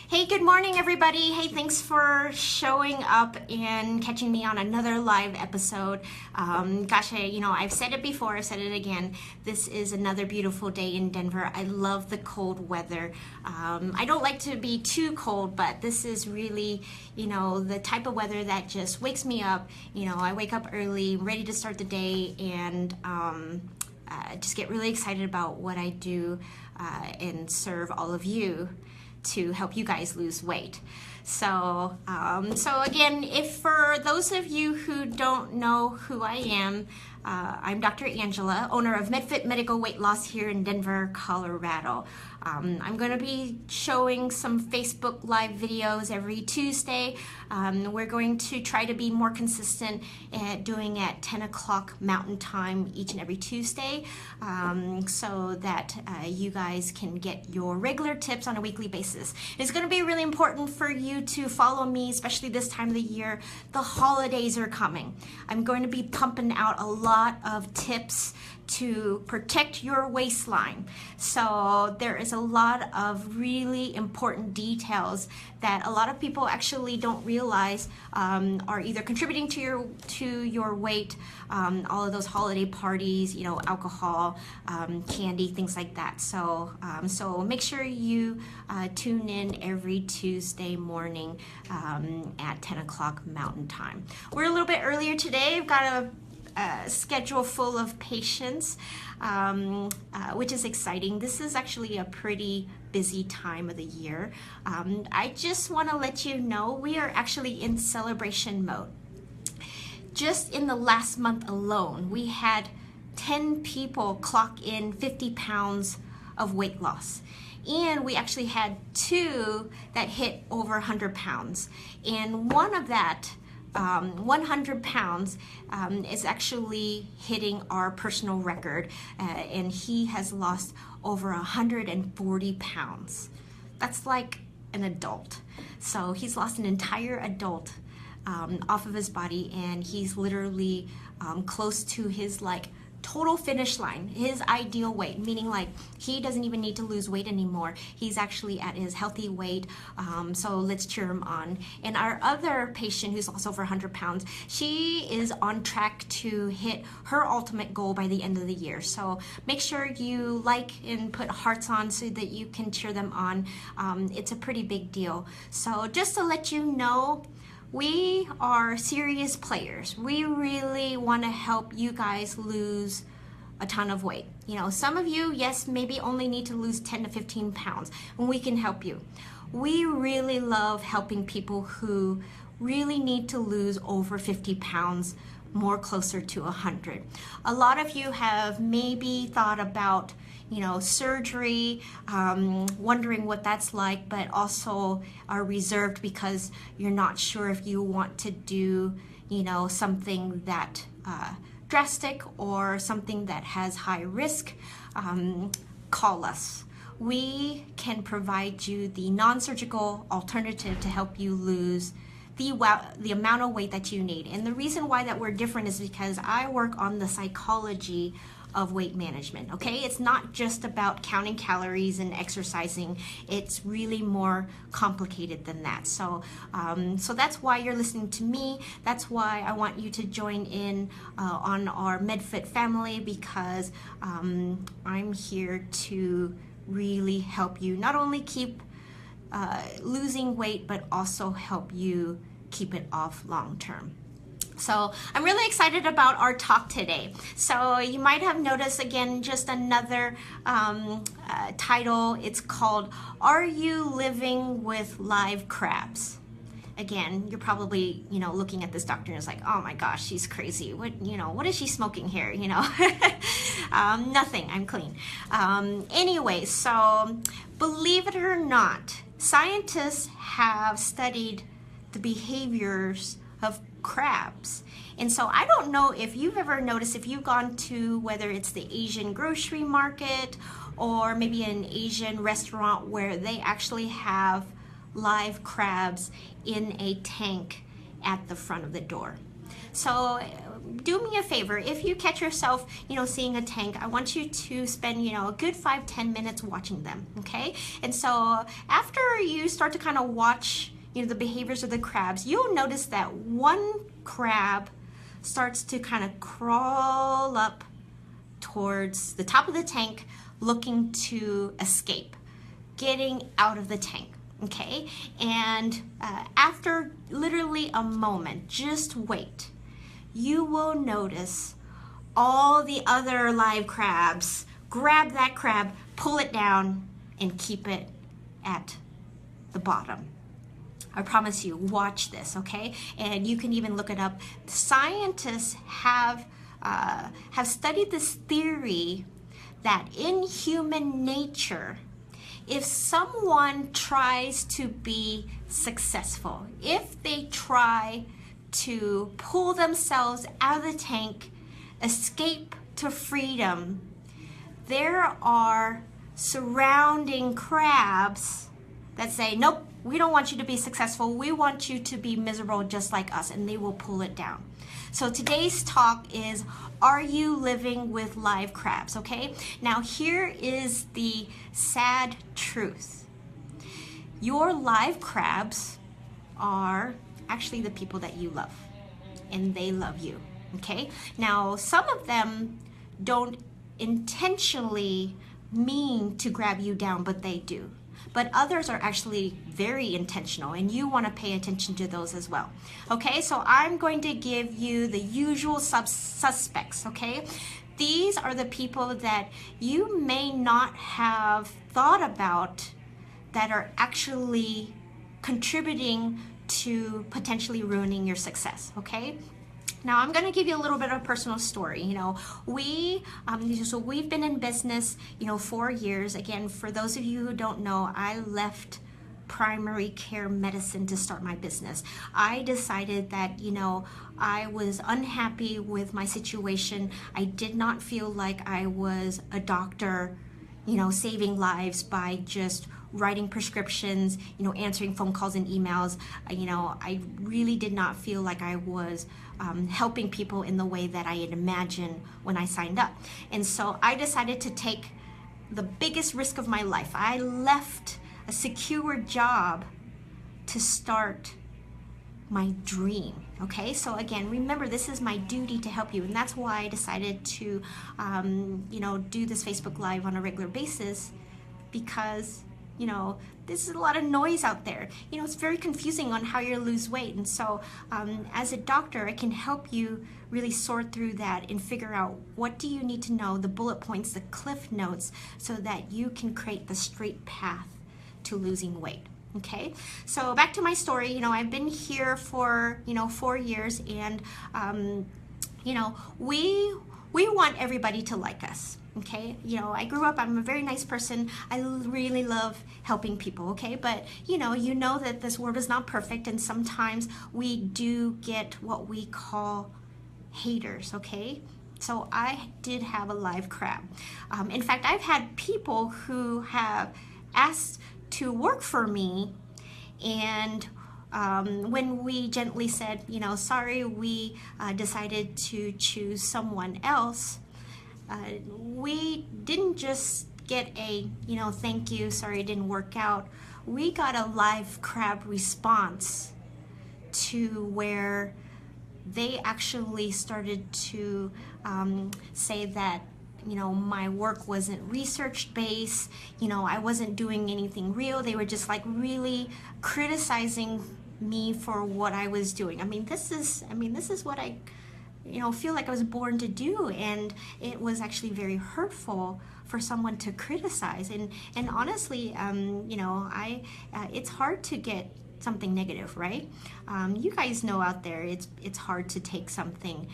Hey, good morning, everybody. Hey, thanks for showing up and catching me on another live episode. I've said it before, I've said it again. This is another beautiful day in Denver. I love the cold weather. I don't like to be too cold, but this is really, the type of weather that just wakes me up. I wake up early, ready to start the day, and just get really excited about what I do and serve all of you to help you guys lose weight. So again, if for those of you who don't know who I am, I'm Dr. Angela, owner of MedFit Medical Weight Loss here in Denver, Colorado. I'm going to be showing some Facebook Live videos every Tuesday. We're going to try to be more consistent at doing at 10 o'clock Mountain Time each and every Tuesday, so that you guys can get your regular tips on a weekly basis. It's going to be really important for you to follow me, especially this time of the year. The holidays are coming. I'm going to be pumping out a lot of tips to protect your waistline. So there is a lot of really important details that a lot of people actually don't realize are either contributing to your weight, all of those holiday parties, alcohol, candy, things like that. So make sure you tune in every Tuesday morning at 10 o'clock Mountain Time. We're a little bit earlier today. I've got a schedule full of patients, which is exciting. This is actually a pretty busy time of the year. I just want to let you know we are actually in celebration mode. Just in the last month alone, we had 10 people clock in 50 pounds of weight loss. And we actually had 2 that hit over 100 pounds. And one of that 100 pounds is actually hitting our personal record, and he has lost over 140 pounds. That's like an adult. So he's lost an entire adult off of his body, and he's literally close to his total finish line, his ideal weight, meaning he doesn't even need to lose weight anymore. He's actually at his healthy weight, so let's cheer him on. And our other patient who's lost over 100 pounds, she is on track to hit her ultimate goal by the end of the year. So make sure you like and put hearts on so that you can cheer them on. It's a pretty big deal. So just to let you know, we are serious players. We really want to help you guys lose a ton of weight. Some of you, yes, maybe only need to lose 10 to 15 pounds, and we can help you. We really love helping people who really need to lose over 50 pounds, more closer to 100. A lot of you have maybe thought about surgery, wondering what that's like, but also are reserved because you're not sure if you want to do, something that drastic or something that has high risk. Call us. We can provide you the non-surgical alternative to help you lose the amount of weight that you need. And the reason why that we're different is because I work on the psychology of weight management, okay? It's not just about counting calories and exercising. It's really more complicated than that. So that's why you're listening to me. That's why I want you to join in on our MedFit family, because I'm here to really help you not only keep losing weight, but also help you keep it off long term. So I'm really excited about our talk today. So you might have noticed, again, just another title. It's called, Are You Living with Live Crabs? Again, you're probably, looking at this doctor and it's like, oh my gosh, she's crazy. What is she smoking here? Nothing, I'm clean. Anyway, so believe it or not, scientists have studied the behaviors of crabs. And so I don't know if you've ever noticed, if you've gone to, whether it's the Asian grocery market or maybe an Asian restaurant where they actually have live crabs in a tank at the front of the door. So do me a favor. If you catch yourself, seeing a tank, I want you to spend, a good 5-10 minutes watching them, okay? And so after you start to kind of watch, the behaviors of the crabs, you'll notice that one crab starts to kind of crawl up towards the top of the tank, looking to escape, getting out of the tank. Okay, and after literally a moment, just wait, you will notice all the other live crabs grab that crab, pull it down, and keep it at the bottom. I promise you, watch this, okay? And you can even look it up. Scientists have studied this theory that in human nature, if someone tries to be successful, if they try to pull themselves out of the tank, escape to freedom, there are surrounding crabs that say, nope, we don't want you to be successful. We want you to be miserable just like us, and they will pull it down. So today's talk is, are you living with live crabs, okay? Now here is the sad truth. Your live crabs are actually the people that you love, and they love you, okay? Now some of them don't intentionally mean to grab you down, but they do. But others are actually very intentional, and you want to pay attention to those as well. Okay, so I'm going to give you the usual suspects, okay? These are the people that you may not have thought about that are actually contributing to potentially ruining your success, okay? Now I'm going to give you a little bit of a personal story. We've been in business, 4 years. Again, for those of you who don't know, I left primary care medicine to start my business. I decided that, I was unhappy with my situation. I did not feel like I was a doctor, saving lives by just writing prescriptions, answering phone calls and emails. I really did not feel like I was helping people in the way that I had imagined when I signed up. And so I decided to take the biggest risk of my life. I left a secure job to start my dream. Okay, so again, remember, this is my duty to help you, and that's why I decided to do this Facebook Live on a regular basis, because this is a lot of noise out there. It's very confusing on how you lose weight. And so as a doctor, I can help you really sort through that and figure out what do you need to know, the bullet points, the cliff notes, so that you can create the straight path to losing weight. Okay, so back to my story. I've been here for 4 years, and we want everybody to like us. Okay, I grew up, I'm a very nice person. I really love helping people, okay? But you know that this world is not perfect, and sometimes we do get what we call haters, okay? So I did have a live crab. In fact, I've had people who have asked to work for me, and when we gently said, sorry, we decided to choose someone else, we didn't just get a, thank you, sorry it didn't work out. We got a live crab response to where they actually started to say that, my work wasn't research-based, I wasn't doing anything real. They were just like really criticizing me for what I was doing. This is what I feel like I was born to do, and it was actually very hurtful for someone to criticize. And honestly, it's hard to get something negative, right? You guys know out there, it's hard to take something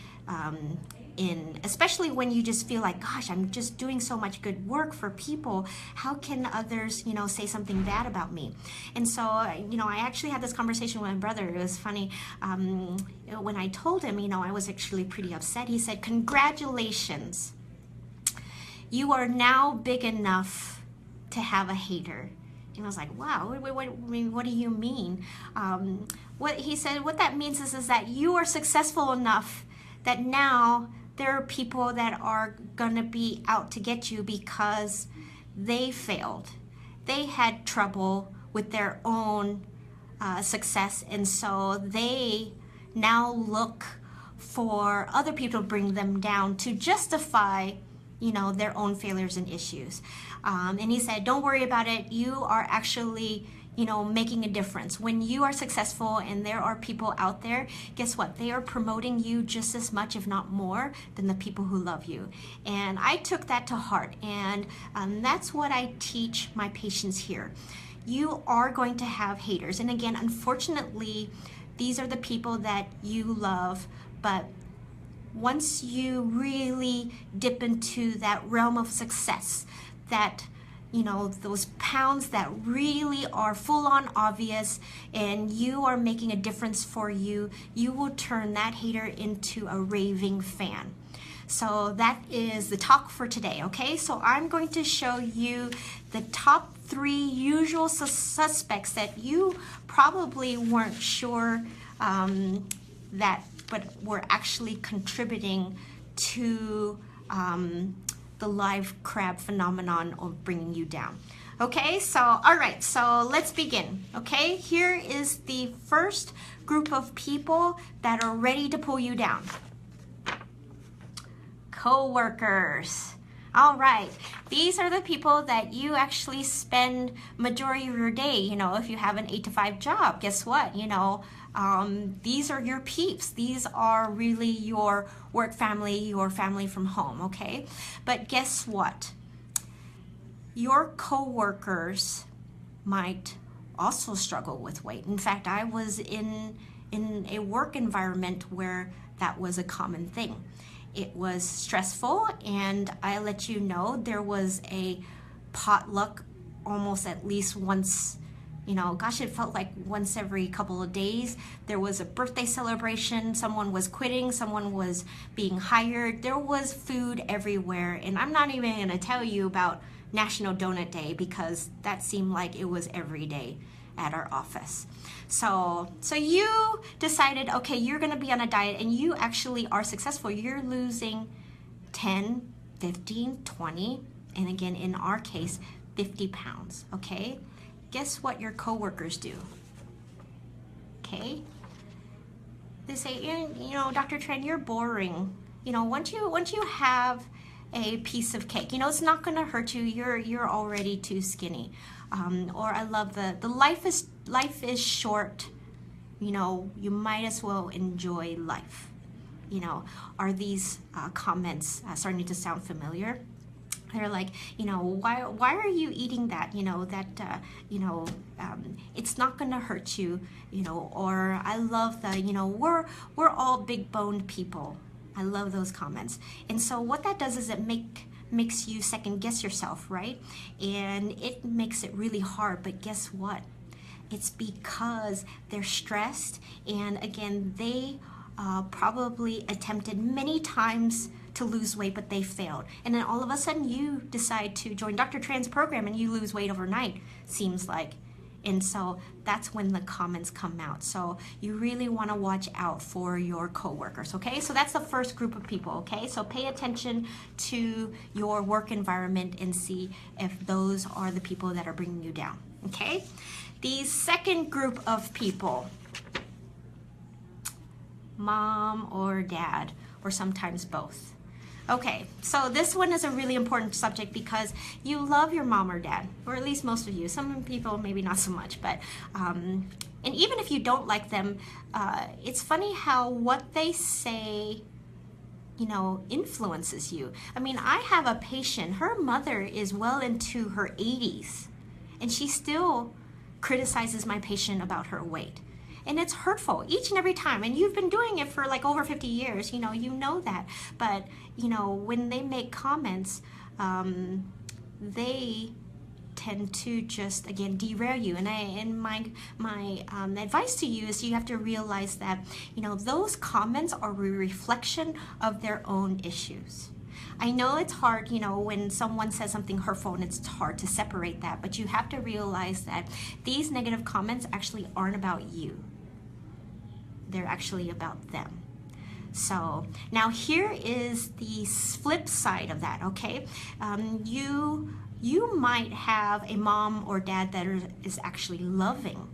in, especially when you just feel like, gosh, I'm just doing so much good work for people. How can others, say something bad about me? And so, I actually had this conversation with my brother. It was funny. When I told him, I was actually pretty upset. He said, congratulations. You are now big enough to have a hater. And I was like, wow, what do you mean? What he said, what that means is that you are successful enough that now there are people that are gonna be out to get you because they failed. They had trouble with their own success, and so they now look for other people to bring them down to justify, their own failures and issues. And he said, don't worry about it. You are actually, making a difference. When you are successful and there are people out there, guess what? They are promoting you just as much, if not more, than the people who love you. And I took that to heart. And that's what I teach my patients here. You are going to have haters. And again, unfortunately, these are the people that you love, but once you really dip into that realm of success, that those pounds that really are full on obvious and you are making a difference for you, you will turn that hater into a raving fan. So that is the talk for today, okay? So I'm going to show you the top 3 usual suspects that you probably weren't sure but were actually contributing to the live crab phenomenon of bringing you down. Okay, so all right, so let's begin. Okay, here is the first group of people that are ready to pull you down. Co-workers. All right, these are the people that you actually spend majority of your day, if you have an 8-to-5 job, guess what, these are your peeps. These are really your work family, your family from home, okay? But guess what? Your co-workers might also struggle with weight. In fact, I was in a work environment where that was a common thing. It was stressful, and I let you know there was a potluck almost at least once, it felt like once every couple of days. There was a birthday celebration, someone was quitting, someone was being hired. There was food everywhere, and I'm not even gonna tell you about National Donut Day because that seemed like it was every day at our office. So you decided, okay, you're gonna be on a diet and you actually are successful. You're losing 10, 15, 20, and again, in our case, 50 pounds, okay? Guess what your coworkers do? Okay? They say, Dr. Tran, you're boring. Once you have a piece of cake, it's not gonna hurt you. You're already too skinny. Or I love the life is short. You might as well enjoy life. Are these comments starting to sound familiar? They're like, why are you eating that? It's not gonna hurt you. Or I love the, we're all big boned people. I love those comments. And so what that does is it makes you second guess yourself, right? And it makes it really hard, but guess what? It's because they're stressed, and again, they probably attempted many times to lose weight, but they failed. And then all of a sudden you decide to join Dr. Tran's program and you lose weight overnight, seems like. And so that's when the comments come out. So you really want to watch out for your coworkers, okay? So that's the first group of people, okay? So pay attention to your work environment and see if those are the people that are bringing you down, okay? The second group of people, mom or dad, or sometimes both. Okay, so this one is a really important subject because you love your mom or dad, or at least most of you. Some people maybe not so much, but and even if you don't like them, it's funny how what they say, influences you. I mean, I have a patient, her mother is well into her 80s, and she still criticizes my patient about her weight. And it's hurtful each and every time. And you've been doing it for like over 50 years, you know that. But, when they make comments, they tend to just, again, derail you. And my advice to you is you have to realize that, those comments are a reflection of their own issues. I know it's hard, when someone says something hurtful, and it's hard to separate that, but you have to realize that these negative comments actually aren't about you. They're actually about them. So now here is the flip side of that, okay? You might have a mom or dad that is actually loving.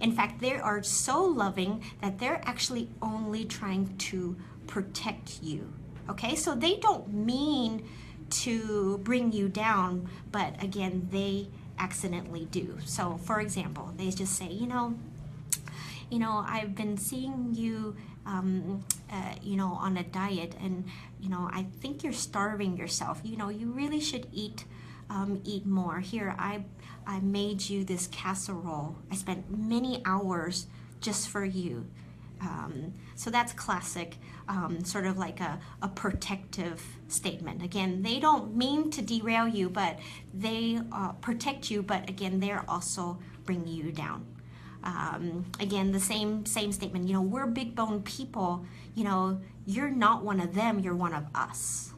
In fact, they are so loving that they're actually only trying to protect you, okay? So they don't mean to bring you down, but again, they accidentally do. So for example, they just say, I've been seeing you, on a diet, and I think you're starving yourself. You really should eat more. Here, I made you this casserole. I spent many hours just for you. So that's classic, sort of like a protective statement. Again, they don't mean to derail you, but they protect you, but again, they're also bringing you down. Again, the same statement, we're big bone people, you're not one of them, you're one of us.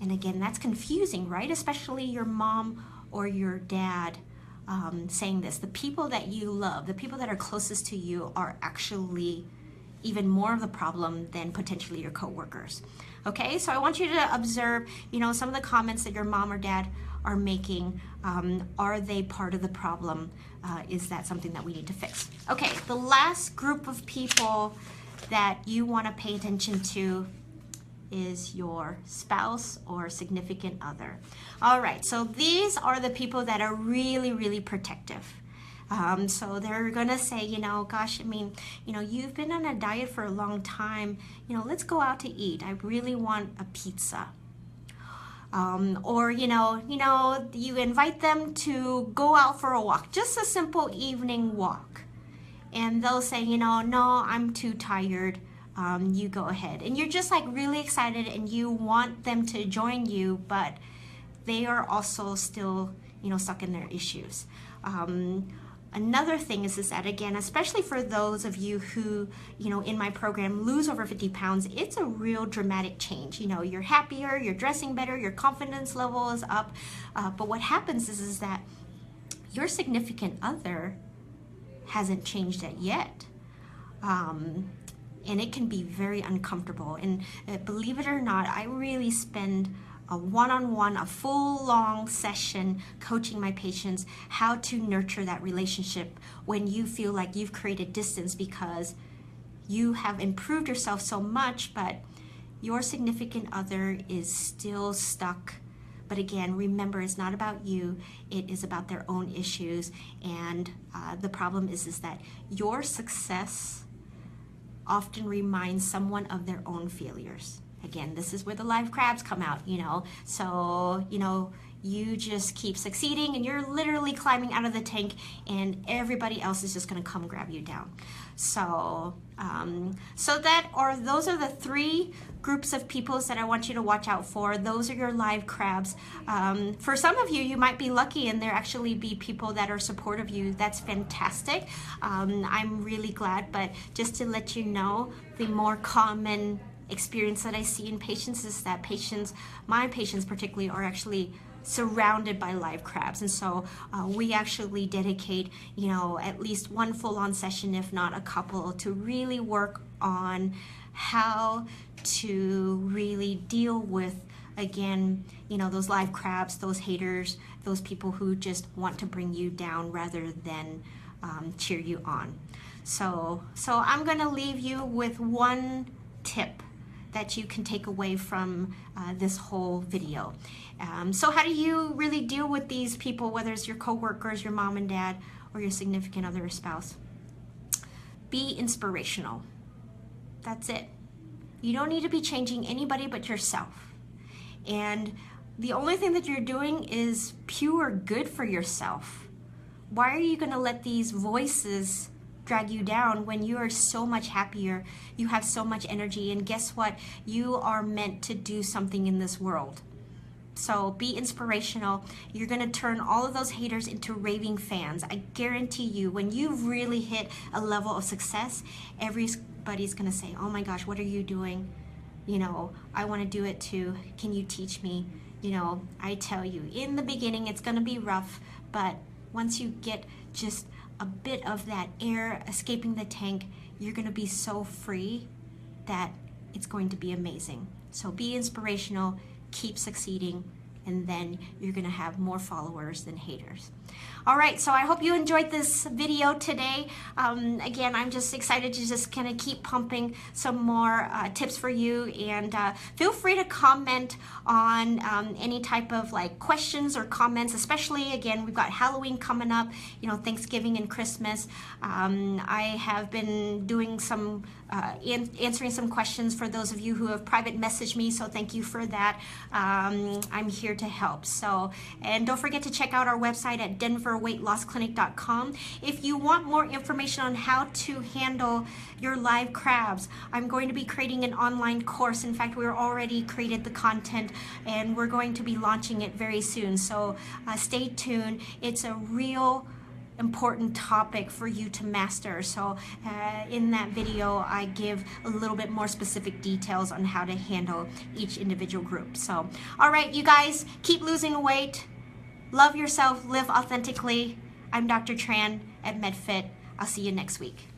And again, that's confusing, right? Especially your mom or your dad saying this. The people that you love, the people that are closest to you are actually even more of the problem than potentially your coworkers. Okay, so I want you to observe, some of the comments that your mom or dad are making. Are they part of the problem? Is that something that we need to fix? Okay, the last group of people that you want to pay attention to is your spouse or significant other. All right, so these are the people that are really, really protective. So they're gonna say, gosh, you've been on a diet for a long time, let's go out to eat. I really want a pizza. Or, you invite them to go out for a walk, just a simple evening walk. And they'll say, no, I'm too tired. You go ahead. And you're just like really excited and you want them to join you, but they are also still, stuck in their issues. Another thing is that, again, especially for those of you who, in my program lose over 50 pounds, it's a real dramatic change. You're happier, you're dressing better, your confidence level is up. But what happens is that your significant other hasn't changed it yet. And it can be very uncomfortable. And believe it or not, I really spend a one-on-one, a full long session coaching my patients how to nurture that relationship when you feel like you've created distance because you have improved yourself so much, but your significant other is still stuck. But again, remember, it's not about you, it is about their own issues. And the problem is that your success often reminds someone of their own failures. Again, this is where the live crabs come out, So, you just keep succeeding and you're literally climbing out of the tank and everybody else is just going to come grab you down. So, those are the three groups of people that I want you to watch out for. Those are your live crabs. For some of you, you might be lucky and there actually be people that are supportive of you. That's fantastic. I'm really glad, but just to let you know, the more common experience that I see in patients is that my patients particularly, are actually surrounded by live crabs. And so we actually dedicate, at least one full-on session, if not a couple, to really work on how to really deal with, again, those live crabs, those haters, those people who just want to bring you down rather than cheer you on. So I'm going to leave you with one tip that you can take away from this whole video. So how do you really deal with these people, whether it's your coworkers, your mom and dad, or your significant other or spouse? Be inspirational. That's it. You don't need to be changing anybody but yourself. And the only thing that you're doing is pure good for yourself. Why are you going to let these voices drag you down when you are so much happier, you have so much energy, and guess what? You are meant to do something in this world. So be inspirational. You're going to turn all of those haters into raving fans. I guarantee you, when you've really hit a level of success, everybody's going to say, oh my gosh, what are you doing? I want to do it too. Can you teach me? I tell you, in the beginning, it's going to be rough, but once you get just a bit of that air escaping the tank, you're going to be so free that it's going to be amazing. So be inspirational, keep succeeding, and then you're gonna have more followers than haters. All right, so I hope you enjoyed this video today. Again, I'm just excited to just kind of keep pumping some more tips for you, and feel free to comment on any type of like questions or comments, especially, again, we've got Halloween coming up, you know, Thanksgiving and Christmas. I have been doing some answering some questions for those of you who have private messaged me, so thank you for that. I'm here to help. So, and don't forget to check out our website at denverweightlossclinic.com. If you want more information on how to handle your live crabs, I'm going to be creating an online course. In fact, we're already created the content and we're going to be launching it very soon. So stay tuned. It's a real important topic for you to master. So in that video, I give a little bit more specific details on how to handle each individual group. So, all right, you guys, keep losing weight. Love yourself, live authentically. I'm Dr. Tran at MedFit. I'll see you next week.